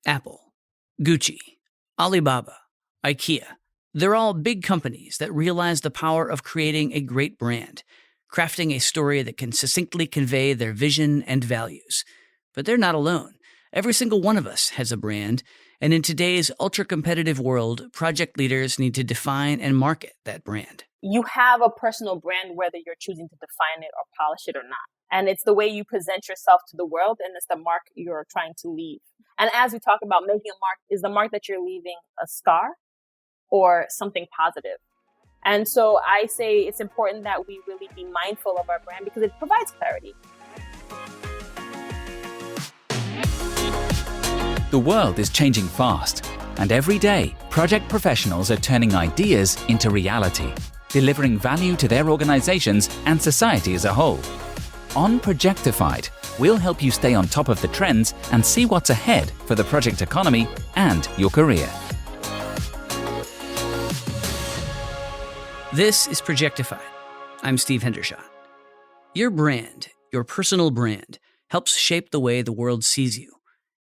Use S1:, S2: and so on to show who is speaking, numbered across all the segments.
S1: Apple, Gucci, Alibaba, IKEA. They're all big companies that realize the power of creating a great brand, crafting a story that can succinctly convey their vision and values. But they're not alone. Every single one of us has a brand, and in today's ultra-competitive world, project leaders need to define and market that brand.
S2: You have a personal brand whether you're choosing to define it or polish it or not. And it's the way you present yourself to the world, and it's the mark you're trying to leave. And as we talk about making a mark, is the mark that you're leaving a scar or something positive? And so I say it's important that we really be mindful of our brand because it provides clarity.
S3: The world is changing fast, and every day, project professionals are turning ideas into reality, delivering value to their organizations and society as a whole. On Projectified, we'll help you stay on top of the trends and see what's ahead for the project economy and your career.
S1: This is Projectified. I'm Steve Hendershot. Your brand, your personal brand, helps shape the way the world sees you.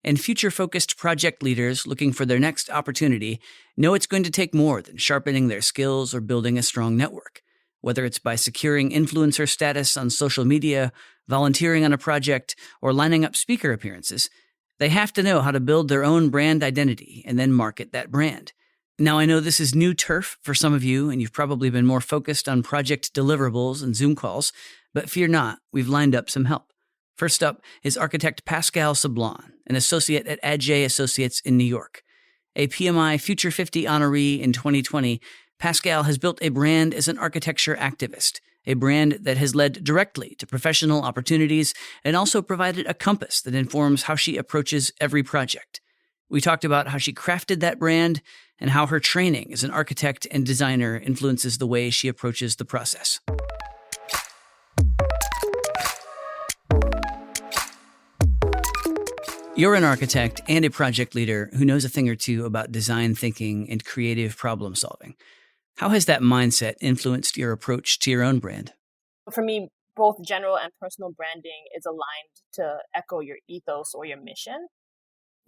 S1: And future-focused project leaders looking for their next opportunity know it's going to take more than sharpening their skills or building a strong network. Whether it's by securing influencer status on social media, volunteering on a project, or lining up speaker appearances, they have to know how to build their own brand identity and then market that brand. Now, I know this is new turf for some of you, and you've probably been more focused on project deliverables and Zoom calls, but fear not, we've lined up some help. First up is architect Pascale Sablan, an associate at Adjaye Associates in New York. A PMI Future 50 honoree in 2020, Pascale has built a brand as an architecture activist, a brand that has led directly to professional opportunities and also provided a compass that informs how she approaches every project. We talked about how she crafted that brand and how her training as an architect and designer influences the way she approaches the process. You're an architect and a project leader who knows a thing or two about design thinking and creative problem solving. How has that mindset influenced your approach to your own brand?
S2: For me, both general and personal branding is aligned to echo your ethos or your mission.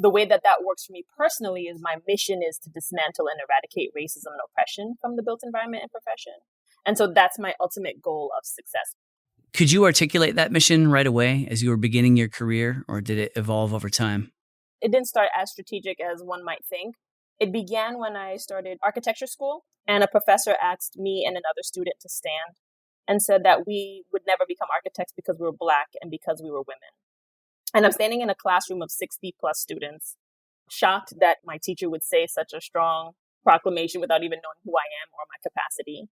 S2: The way that works for me personally is my mission is to dismantle and eradicate racism and oppression from the built environment and profession. And so that's my ultimate goal of success.
S1: Could you articulate that mission right away as you were beginning your career, or did it evolve over time?
S2: It didn't start as strategic as one might think. It began when I started architecture school, and a professor asked me and another student to stand and said that we would never become architects because we were Black and because we were women. And I'm standing in a classroom of 60 plus students, shocked that my teacher would say such a strong proclamation without even knowing who I am or my capacity.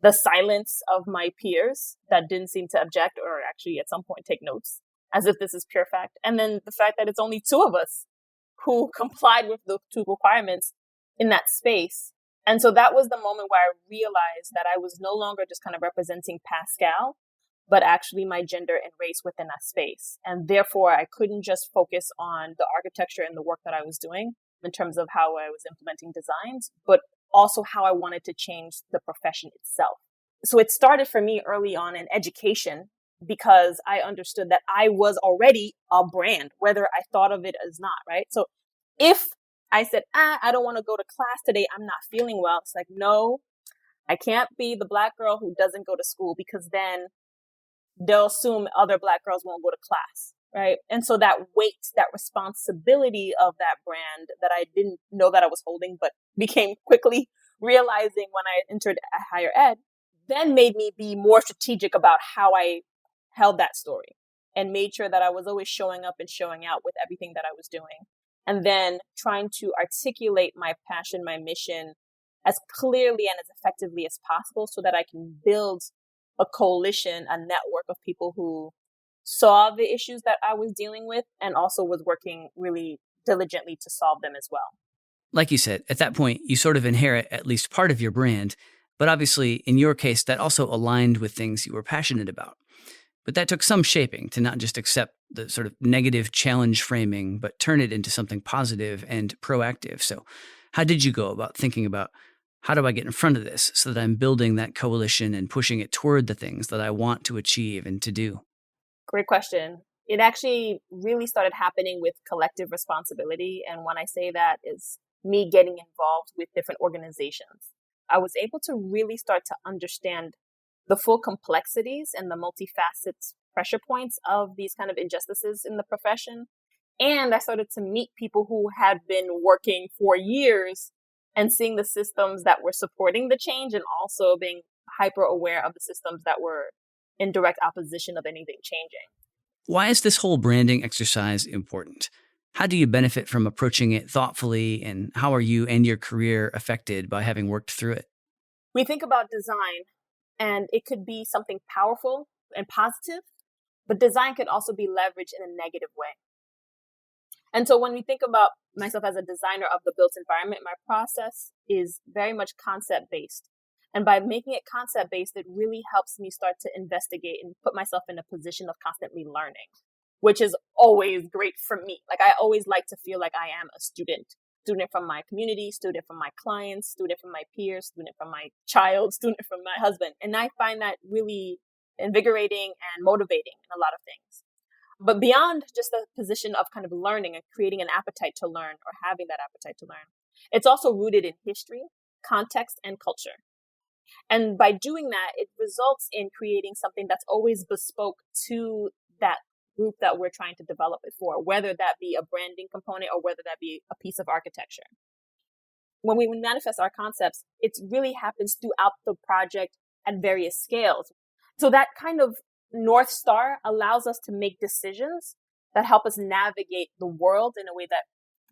S2: The silence of my peers that didn't seem to object or actually at some point take notes as if this is pure fact. And then the fact that it's only two of us who complied with the two requirements in that space. And so that was the moment where I realized that I was no longer just kind of representing Pascale, but actually my gender and race within that space. And therefore, I couldn't just focus on the architecture and the work that I was doing in terms of how I was implementing designs, but also how I wanted to change the profession itself. So it started for me early on in education because I understood that I was already a brand, whether I thought of it as not, right? So if I said, I don't want to go to class today, I'm not feeling well. It's like, no, I can't be the Black girl who doesn't go to school because then they'll assume other Black girls won't go to class, right? And so that weight, that responsibility of that brand that I didn't know that I was holding, but became quickly realizing when I entered higher ed, then made me be more strategic about how I held that story and made sure that I was always showing up and showing out with everything that I was doing. And then trying to articulate my passion, my mission as clearly and as effectively as possible so that I can build a coalition, a network of people who saw the issues that I was dealing with and also was working really diligently to solve them as well.
S1: Like you said, at that point, you sort of inherit at least part of your brand, but obviously, in your case, that also aligned with things you were passionate about. But that took some shaping to not just accept the sort of negative challenge framing, but turn it into something positive and proactive. So how did you go about thinking about how do I get in front of this so that I'm building that coalition and pushing it toward the things that I want to achieve and to do?
S2: Great question. It actually really started happening with collective responsibility. And when I say that, is me getting involved with different organizations. I was able to really start to understand the full complexities and the multifaceted pressure points of these kind of injustices in the profession. And I started to meet people who had been working for years and seeing the systems that were supporting the change, and also being hyper aware of the systems that were in direct opposition of anything changing.
S1: Why is this whole branding exercise important? How do you benefit from approaching it thoughtfully, and how are you and your career affected by having worked through it?
S2: We think about design, and it could be something powerful and positive, but design could also be leveraged in a negative way. And so when we think about myself as a designer of the built environment, my process is very much concept-based. And by making it concept-based, it really helps me start to investigate and put myself in a position of constantly learning, which is always great for me. Like, I always like to feel like I am a student from my community, student from my clients, student from my peers, student from my child, student from my husband. And I find that really invigorating and motivating in a lot of things. But beyond just the position of kind of learning and creating an appetite to learn, or having that appetite to learn, it's also rooted in history, context, and culture. And by doing that, it results in creating something that's always bespoke to that group that we're trying to develop it for, whether that be a branding component or whether that be a piece of architecture. When we manifest our concepts, it really happens throughout the project at various scales. So that kind of North Star allows us to make decisions that help us navigate the world in a way that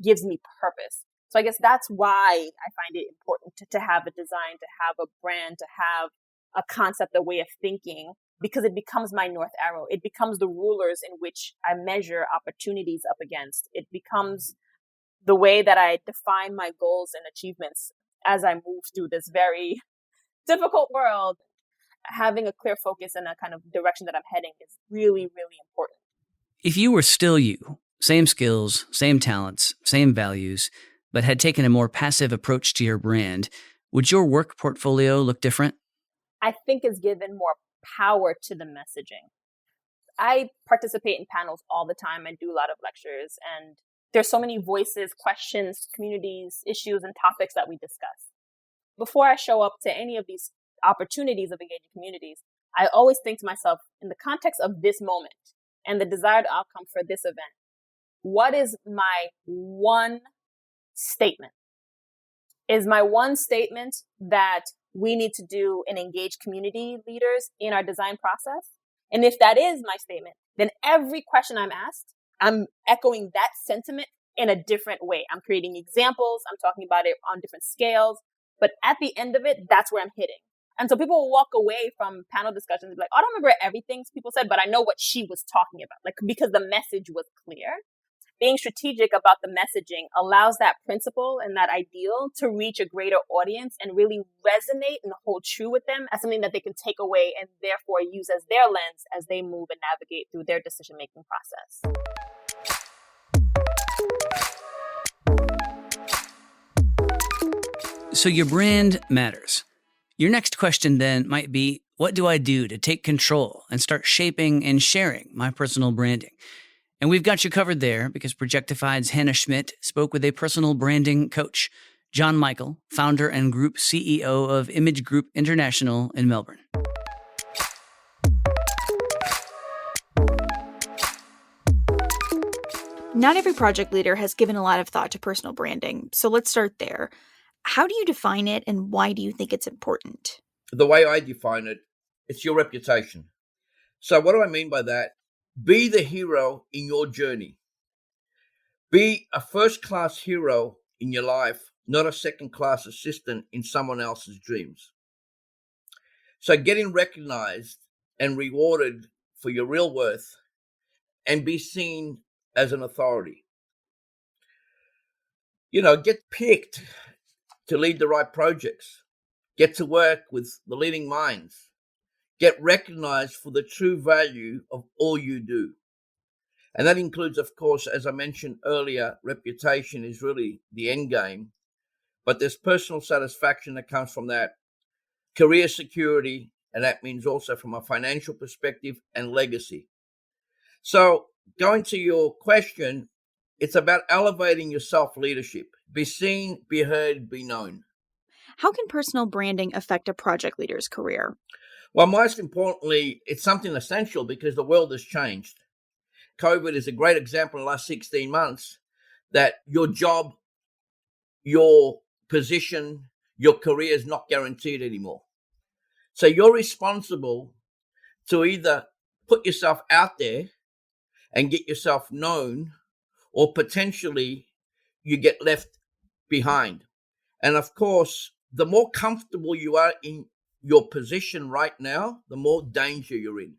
S2: gives me purpose. So I guess that's why I find it important to have a design, to have a brand, to have a concept, a way of thinking, because it becomes my North Arrow. It becomes the rulers in which I measure opportunities up against. It becomes the way that I define my goals and achievements as I move through this very difficult world. Having a clear focus and a kind of direction that I'm heading is really, really important.
S1: If you were still you, same skills, same talents, same values, but had taken a more passive approach to your brand, would your work portfolio look different?
S2: I think it's given more power to the messaging. I participate in panels all the time. I do a lot of lectures, and there's so many voices, questions, communities, issues, and topics that we discuss. Before I show up to any of these opportunities of engaging communities, I always think to myself, in the context of this moment and the desired outcome for this event, what is my one statement? Is my one statement that we need to do and engage community leaders in our design process? And if that is my statement, then every question I'm asked, I'm echoing that sentiment in a different way. I'm creating examples. I'm talking about it on different scales. But at the end of it, that's where I'm hitting. And so people will walk away from panel discussions and be like, I don't remember everything people said, but I know what she was talking about, like, because the message was clear. Being strategic about the messaging allows that principle and that ideal to reach a greater audience and really resonate and hold true with them as something that they can take away and therefore use as their lens as they move and navigate through their decision-making process.
S1: So your brand matters. Your next question then might be, what do I do to take control and start shaping and sharing my personal branding? And we've got you covered there, because Projectified's Hannah Schmidt spoke with a personal branding coach, Jon Michail, founder and group CEO of Image Group International in Melbourne.
S4: Not every project leader has given a lot of thought to personal branding, so let's start there. How do you define it, and why do you think it's important?
S5: The way I define it, it's your reputation. So what do I mean by that? Be the hero in your journey. Be a first-class hero in your life, not a second-class assistant in someone else's dreams. So getting recognized and rewarded for your real worth, and be seen as an authority. Get picked to lead the right projects. Get to work with the leading minds. Get recognized for the true value of all you do. And that includes, of course, as I mentioned earlier, reputation is really the end game. But there's personal satisfaction that comes from that, career security, and that means also from a financial perspective, and legacy. So going to your question, it's about elevating your self-leadership. Be seen, be heard, be known.
S4: How can personal branding affect a project leader's career?
S5: Well, most importantly, it's something essential because the world has changed. COVID is a great example in the last 16 months that your job, your position, your career is not guaranteed anymore. So you're responsible to either put yourself out there and get yourself known, or potentially you get left behind. And of course, the more comfortable you are in your position right now, the more danger you're in,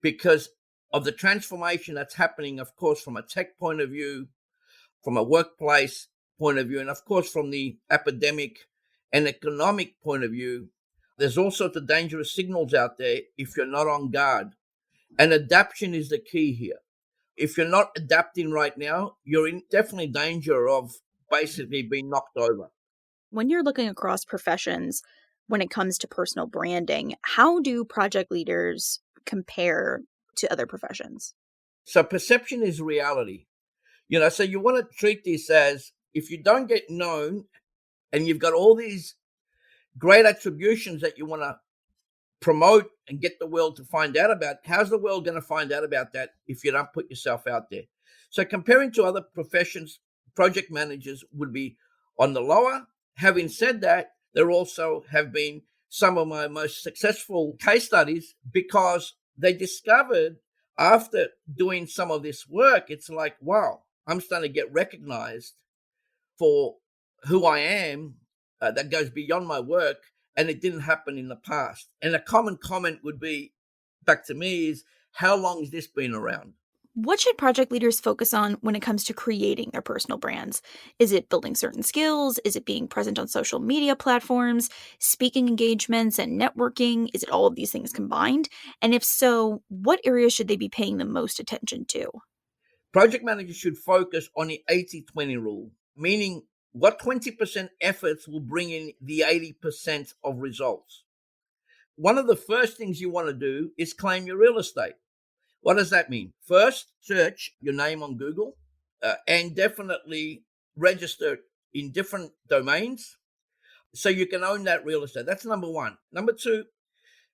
S5: because of the transformation that's happening, of course, from a tech point of view, from a workplace point of view, and of course, from the academic and economic point of view. There's all sorts of dangerous signals out there if you're not on guard. And adaptation is the key here. If you're not adapting right now, you're in definitely danger of basically being knocked over.
S4: When you're looking across professions, when it comes to personal branding, how do project leaders compare to other professions?
S5: So perception is reality. So you want to treat this as, if you don't get known and you've got all these great attributions that you want to promote and get the world to find out about, how's the world going to find out about that if you don't put yourself out there? So comparing to other professions, project managers would be on the lower. Having said that, there also have been some of my most successful case studies because they discovered after doing some of this work, it's like, wow, I'm starting to get recognized for who I am. That goes beyond my work, and it didn't happen in the past. And a common comment would be back to me is, how long has this been around?
S4: What should project leaders focus on when it comes to creating their personal brands? Is it building certain skills? Is it being present on social media platforms, speaking engagements, and networking? Is it all of these things combined? And if so, what areas should they be paying the most attention to?
S5: Project managers should focus on the 80-20 rule, meaning what 20% efforts will bring in the 80% of results. One of the first things you want to do is claim your real estate. What does that mean? First, search your name on Google and definitely register in different domains so you can own that real estate. That's number one. Number two,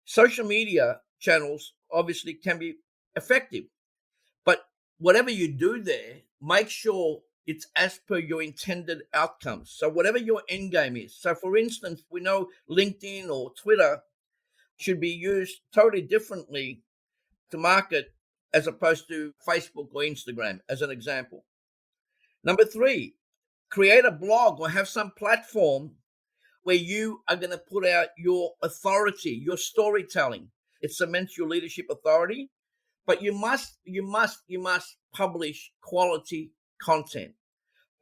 S5: social media channels obviously can be effective, but whatever you do there, make sure it's as per your intended outcomes. So whatever your end game is. So for instance, we know LinkedIn or Twitter should be used totally differently to market as opposed to Facebook or Instagram, as an example. Number three, create a blog or have some platform where you are going to put out your authority, your storytelling. It cements your leadership authority, but you must publish quality content.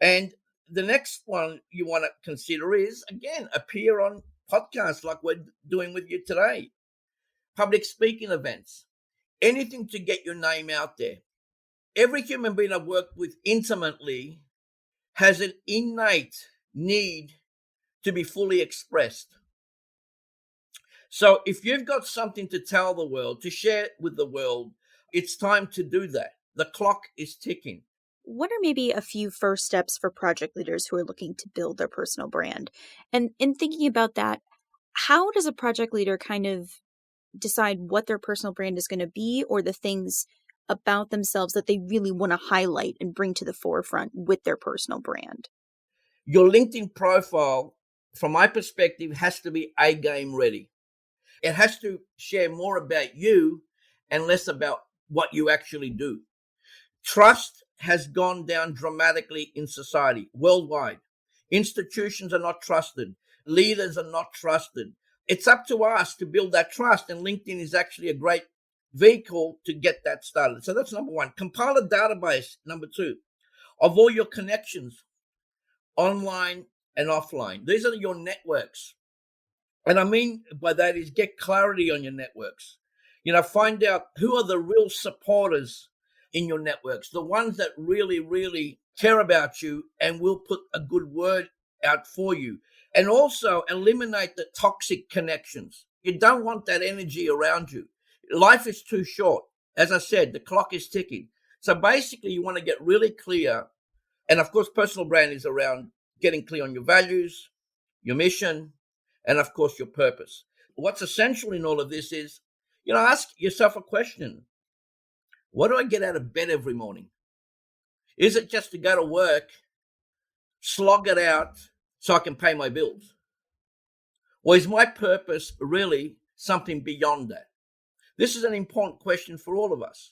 S5: And the next one you want to consider is, again, appear on podcasts like we're doing with you today, public speaking events, anything to get your name out there. Every human being I've worked with intimately has an innate need to be fully expressed. So if you've got something to tell the world, to share with the world, it's time to do that. The clock is ticking.
S4: What are maybe a few first steps for project leaders who are looking to build their personal brand? And in thinking about that, how does a project leader kind of decide what their personal brand is going to be, or the things about themselves that they really want to highlight and bring to the forefront with their personal brand?
S5: Your LinkedIn profile, from my perspective, has to be A-game ready. It has to share more about you and less about what you actually do. Trust has gone down dramatically in society, worldwide. Institutions are not trusted. Leaders are not trusted. It's up to us to build that trust, and LinkedIn is actually a great vehicle to get that started. So that's number one. Compile a database, number two, of all your connections, online and offline. These are your networks. And I mean by that is get clarity on your networks. Find out who are the real supporters in your networks, the ones that really, really care about you and will put a good word out for you. And also eliminate the toxic connections. You don't want that energy around you. Life is too short. As I said, the clock is ticking. So basically, you want to get really clear. And of course, personal brand is around getting clear on your values, your mission, and of course, your purpose. What's essential in all of this is, ask yourself a question. What do I get out of bed every morning? Is it just to go to work, slog it out so I can pay my bills? Or is my purpose really something beyond that? This is an important question for all of us.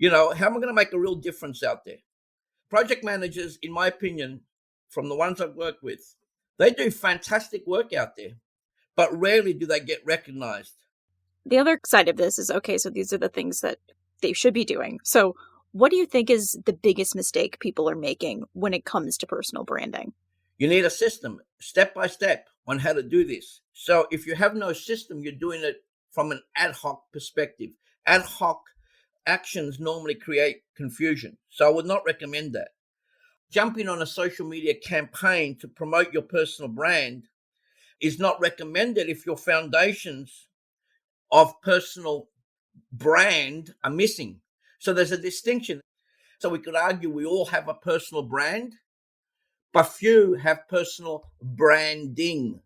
S5: How am I going to make a real difference out there? Project managers, in my opinion, from the ones I've worked with, they do fantastic work out there, but rarely do they get recognized.
S4: The other side of this is, okay, so these are the things that they should be doing. So what do you think is the biggest mistake people are making when it comes to personal branding?
S5: You need a system, step by step, on how to do this. So if you have no system, you're doing it from an ad hoc perspective. Ad hoc actions normally create confusion. So I would not recommend that. Jumping on a social media campaign to promote your personal brand is not recommended if your foundations of personal brand are missing. So there's a distinction. So we could argue we all have a personal brand, but few have personal branding.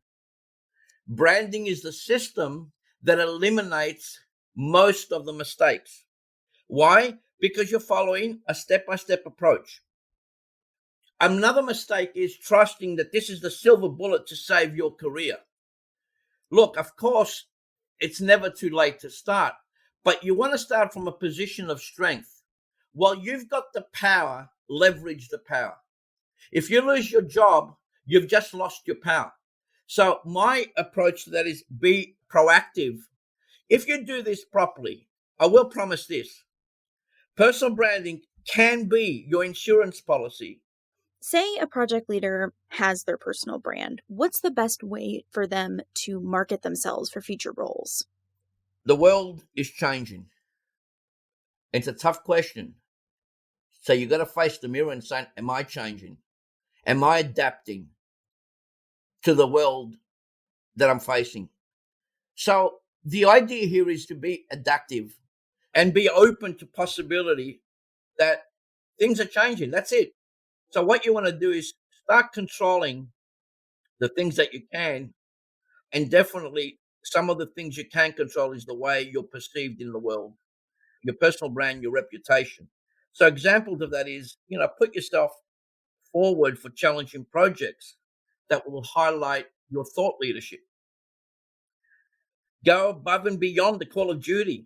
S5: Branding is the system that eliminates most of the mistakes. Why? Because you're following a step-by-step approach. Another mistake is trusting that this is the silver bullet to save your career. Look, of course, it's never too late to start, but you want to start from a position of strength. While you've got the power, leverage the power. If you lose your job, you've just lost your power. So my approach to that is be proactive. If you do this properly, I will promise this. Personal branding can be your insurance policy.
S4: Say a project leader has their personal brand. What's the best way for them to market themselves for future roles?
S5: The world is changing. It's a tough question. So you got to face the mirror and say, am I changing? Am I adapting to the world that I'm facing? So the idea here is to be adaptive and be open to possibility that things are changing. That's it. So what you want to do is start controlling the things that you can, and definitely some of the things you can control is the way you're perceived in the world, your personal brand, your reputation. So examples of that is, put yourself forward for challenging projects that will highlight your thought leadership. Go above and beyond the call of duty.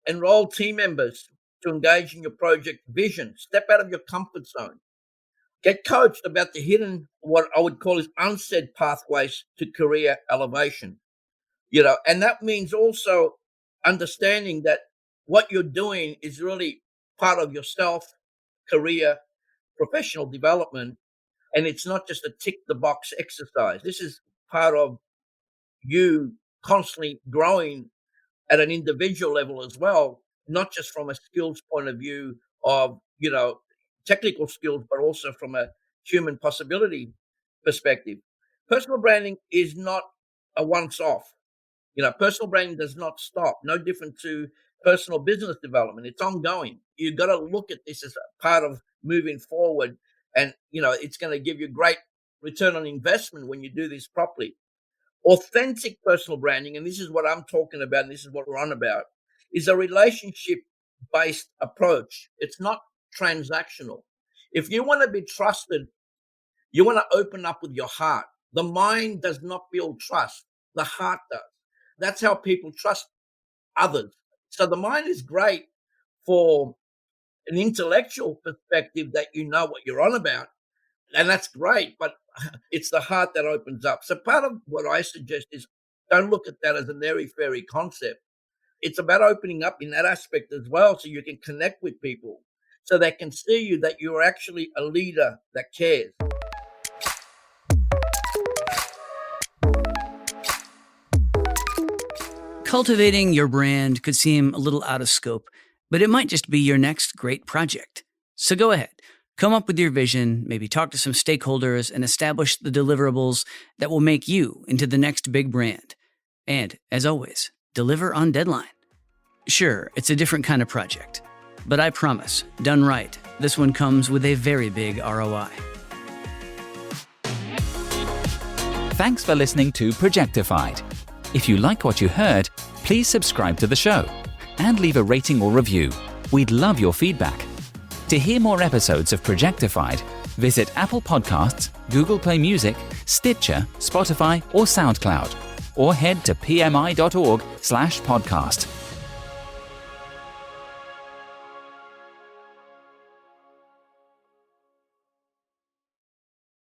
S5: Enroll team members to engage in your project vision. Step out of your comfort zone. Get coached about the hidden, what I would call is unsaid pathways to career elevation. And that means also understanding that what you're doing is really part of yourself, career, professional development, and it's not just a tick the box exercise. This is part of you constantly growing at an individual level as well, not just from a skills point of view of, technical skills, but also from a human possibility perspective. Personal branding is not a once-off. Personal branding does not stop, no different to personal business development. It's ongoing. You've got to look at this as a part of moving forward, and, it's going to give you great return on investment when you do this properly. Authentic personal branding, and this is what I'm talking about, and this is what we're on about, is a relationship-based approach. It's not transactional. If you want to be trusted, you want to open up with your heart. The mind does not build trust. The heart does. That's how people trust others. So the mind is great for an intellectual perspective that you know what you're on about, and that's great, but it's the heart that opens up. So part of what I suggest is don't look at that as an airy-fairy concept. It's about opening up in that aspect as well, so you can connect with people, so they can see you that you're actually a leader that cares.
S1: Cultivating your brand could seem a little out of scope, but it might just be your next great project. So go ahead, come up with your vision, maybe talk to some stakeholders, and establish the deliverables that will make you into the next big brand. And, as always, deliver on deadline. Sure, it's a different kind of project, But I promise, done right, this one comes with a very big ROI.
S3: Thanks for listening to Projectified. If you like what you heard, please subscribe to the show and leave a rating or review. We'd love your feedback. To hear more episodes of Projectified, visit Apple Podcasts, Google Play Music, Stitcher, Spotify, or SoundCloud, or head to pmi.org/podcast.